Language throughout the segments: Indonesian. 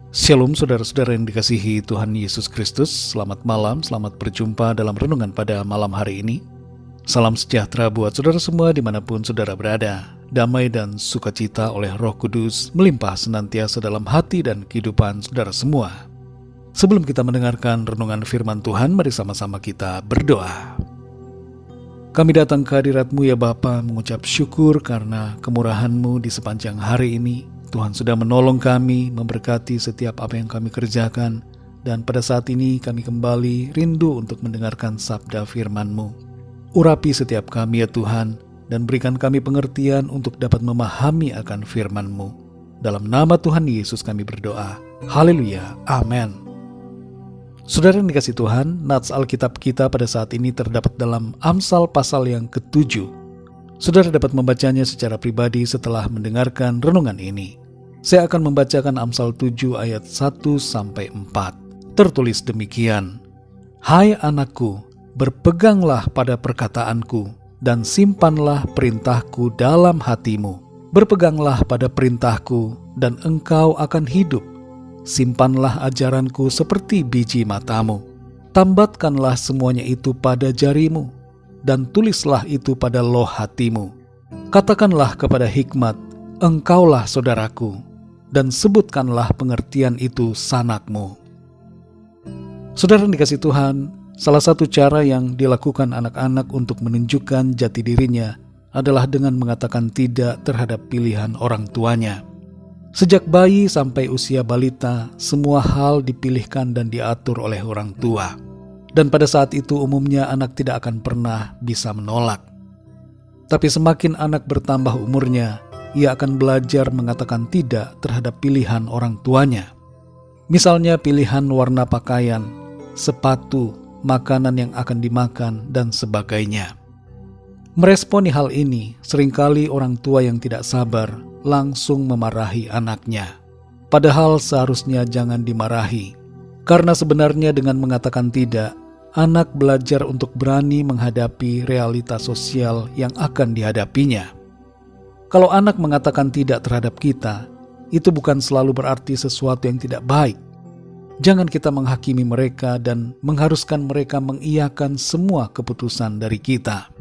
Shalom saudara-saudara yang dikasihi Tuhan Yesus Kristus. Selamat malam, selamat berjumpa dalam renungan pada malam hari ini. Salam sejahtera buat saudara semua dimanapun saudara berada. Damai dan sukacita oleh Roh Kudus melimpah senantiasa dalam hati dan kehidupan saudara semua. Sebelum kita mendengarkan renungan firman Tuhan, mari sama-sama kita berdoa. Kami datang ke hadirat-Mu ya Bapa, mengucap syukur karena kemurahan-Mu di sepanjang hari ini. Tuhan sudah menolong kami, memberkati setiap apa yang kami kerjakan, dan pada saat ini kami kembali rindu untuk mendengarkan sabda firman-Mu. Urapi setiap kami ya Tuhan, dan berikan kami pengertian untuk dapat memahami akan firman-Mu. Dalam nama Tuhan Yesus kami berdoa. Haleluya. Amin. Saudara yang dikasih Tuhan, nats Alkitab kita pada saat ini terdapat dalam Amsal pasal yang ke-7. Saudara dapat membacanya secara pribadi setelah mendengarkan renungan ini. Saya akan membacakan Amsal 7 ayat 1-4. Tertulis demikian: Hai anakku, berpeganglah pada perkataanku, dan simpanlah perintahku dalam hatimu. Berpeganglah pada perintahku, dan engkau akan hidup. Simpanlah ajaranku seperti biji matamu. Tambatkanlah semuanya itu pada jarimu, dan tulislah itu pada loh hatimu. Katakanlah kepada hikmat, engkaulah saudaraku, dan sebutkanlah pengertian itu sanakmu. Saudara yang dikasih Tuhan, salah satu cara yang dilakukan anak-anak untuk menunjukkan jati dirinya adalah dengan mengatakan tidak terhadap pilihan orang tuanya. Sejak bayi sampai usia balita, semua hal dipilihkan dan diatur oleh orang tua. Dan pada saat itu umumnya anak tidak akan pernah bisa menolak. Tapi semakin anak bertambah umurnya, ia akan belajar mengatakan tidak terhadap pilihan orang tuanya. Misalnya pilihan warna pakaian, sepatu, makanan yang akan dimakan, dan sebagainya. Meresponi hal ini, seringkali orang tua yang tidak sabar langsung memarahi anaknya. Padahal seharusnya jangan dimarahi. Karena sebenarnya dengan mengatakan tidak, anak belajar untuk berani menghadapi realitas sosial yang akan dihadapinya. Kalau anak mengatakan tidak terhadap kita, itu bukan selalu berarti sesuatu yang tidak baik. Jangan kita menghakimi mereka dan mengharuskan mereka mengiyakan semua keputusan dari kita.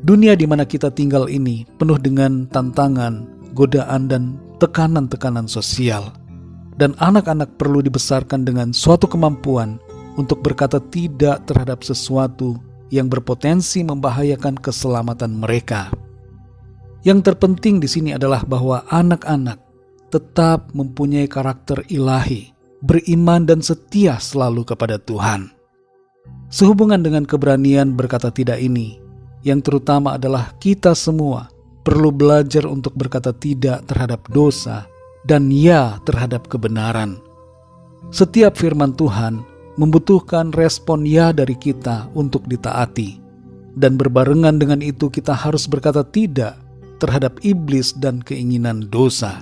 Dunia di mana kita tinggal ini penuh dengan tantangan, godaan, dan tekanan-tekanan sosial. Dan anak-anak perlu dibesarkan dengan suatu kemampuan untuk berkata tidak terhadap sesuatu yang berpotensi membahayakan keselamatan mereka. Yang terpenting di sini adalah bahwa anak-anak tetap mempunyai karakter ilahi, beriman dan setia selalu kepada Tuhan. Sehubungan dengan keberanian berkata tidak ini, yang terutama adalah kita semua perlu belajar untuk berkata tidak terhadap dosa dan ya terhadap kebenaran. Setiap firman Tuhan membutuhkan respon ya dari kita untuk ditaati. Dan berbarengan dengan itu kita harus berkata tidak terhadap iblis dan keinginan dosa.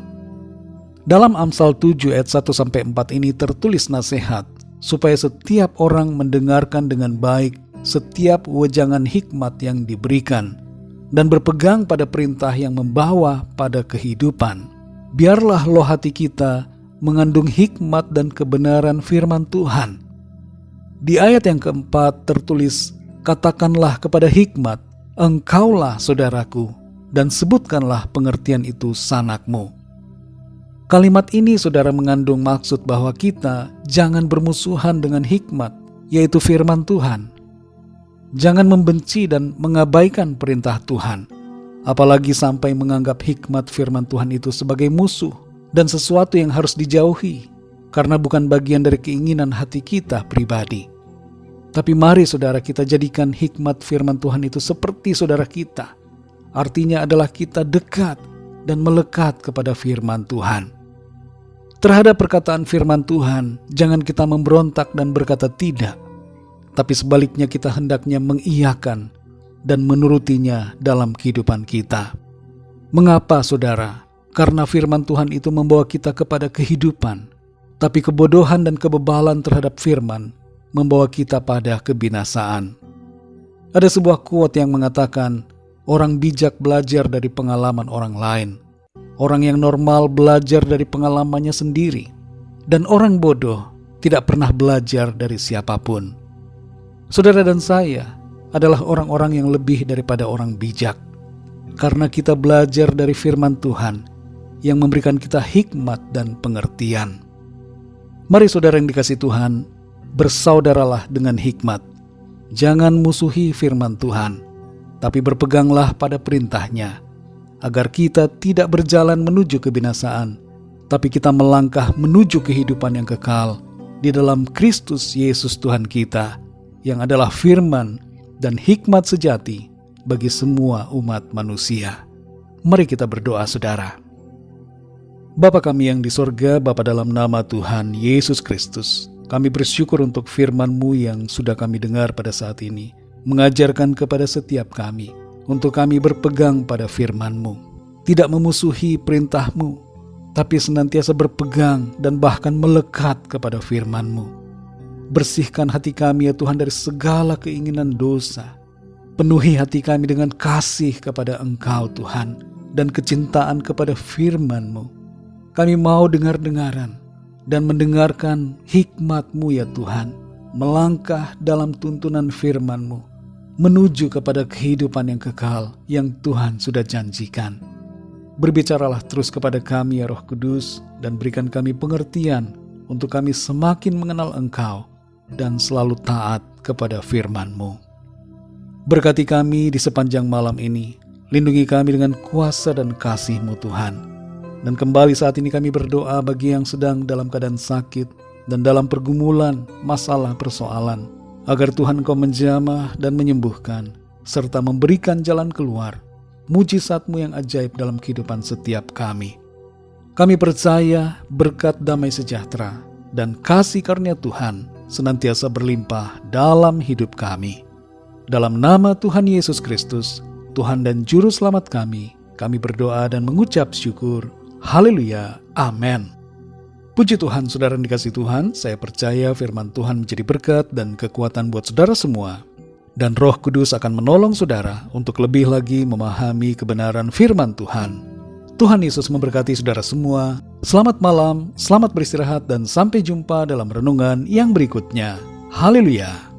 Dalam Amsal 7 ayat 1-4 ini tertulis nasihat supaya setiap orang mendengarkan dengan baik setiap wejangan hikmat yang diberikan dan berpegang pada perintah yang membawa pada kehidupan. Biarlah loh hati kita mengandung hikmat dan kebenaran firman Tuhan. Di ayat yang keempat tertulis, katakanlah kepada hikmat, engkaulah saudaraku, dan sebutkanlah pengertian itu sanakmu. Kalimat ini saudara mengandung maksud bahwa kita jangan bermusuhan dengan hikmat, yaitu firman Tuhan. Jangan membenci dan mengabaikan perintah Tuhan. Apalagi sampai menganggap hikmat firman Tuhan itu sebagai musuh dan sesuatu yang harus dijauhi karena bukan bagian dari keinginan hati kita pribadi. Tapi mari saudara kita jadikan hikmat firman Tuhan itu seperti saudara kita. Artinya adalah kita dekat dan melekat kepada firman Tuhan. Terhadap perkataan firman Tuhan, jangan kita memberontak dan berkata tidak. Tapi sebaliknya kita hendaknya mengiyakan dan menurutinya dalam kehidupan kita. Mengapa saudara? Karena firman Tuhan itu membawa kita kepada kehidupan. Tapi kebodohan dan kebebalan terhadap firman membawa kita pada kebinasaan. Ada sebuah quote yang mengatakan, orang bijak belajar dari pengalaman orang lain. Orang yang normal belajar dari pengalamannya sendiri. dan orang bodoh tidak pernah belajar dari siapapun. Saudara dan saya adalah orang-orang yang lebih daripada orang bijak, karena kita belajar dari firman Tuhan yang memberikan kita hikmat dan pengertian. Mari saudara yang dikasihi Tuhan, bersaudaralah dengan hikmat. Jangan musuhi firman Tuhan, tapi berpeganglah pada perintahnya, agar kita tidak berjalan menuju kebinasaan, tapi kita melangkah menuju kehidupan yang kekal di dalam Kristus Yesus Tuhan kita, yang adalah firman dan hikmat sejati bagi semua umat manusia. Mari kita berdoa saudara. Bapa kami yang di sorga, Bapa dalam nama Tuhan Yesus Kristus, kami bersyukur untuk firman-Mu yang sudah kami dengar pada saat ini, mengajarkan kepada setiap kami, untuk kami berpegang pada firman-Mu, tidak memusuhi perintah-Mu, tapi senantiasa berpegang dan bahkan melekat kepada firman-Mu. Bersihkan hati kami ya Tuhan dari segala keinginan dosa. Penuhi hati kami dengan kasih kepada Engkau Tuhan, dan kecintaan kepada firman-Mu. Kami mau dengar-dengaran dan mendengarkan hikmat-Mu ya Tuhan, melangkah dalam tuntunan firman-Mu, menuju kepada kehidupan yang kekal yang Tuhan sudah janjikan. Berbicaralah terus kepada kami ya Roh Kudus, dan berikan kami pengertian untuk kami semakin mengenal Engkau dan selalu taat kepada firman-Mu. Berkati kami di sepanjang malam ini, lindungi kami dengan kuasa dan kasih-Mu Tuhan. Dan kembali saat ini kami berdoa bagi yang sedang dalam keadaan sakit dan dalam pergumulan, masalah, persoalan, agar Tuhan Engkau menjamah dan menyembuhkan, serta memberikan jalan keluar, mujizat-Mu yang ajaib dalam kehidupan setiap kami. Kami percaya berkat damai sejahtera dan kasih karunia Tuhan senantiasa berlimpah dalam hidup kami. Dalam nama Tuhan Yesus Kristus, Tuhan dan Juru Selamat kami berdoa dan mengucap syukur. Haleluya, amin. Puji Tuhan, saudara yang dikasihi Tuhan, saya percaya firman Tuhan menjadi berkat dan kekuatan buat saudara semua. Dan Roh Kudus akan menolong saudara untuk lebih lagi memahami kebenaran firman Tuhan. Tuhan Yesus memberkati saudara semua. Selamat malam, selamat beristirahat, dan sampai jumpa dalam renungan yang berikutnya. Haleluya.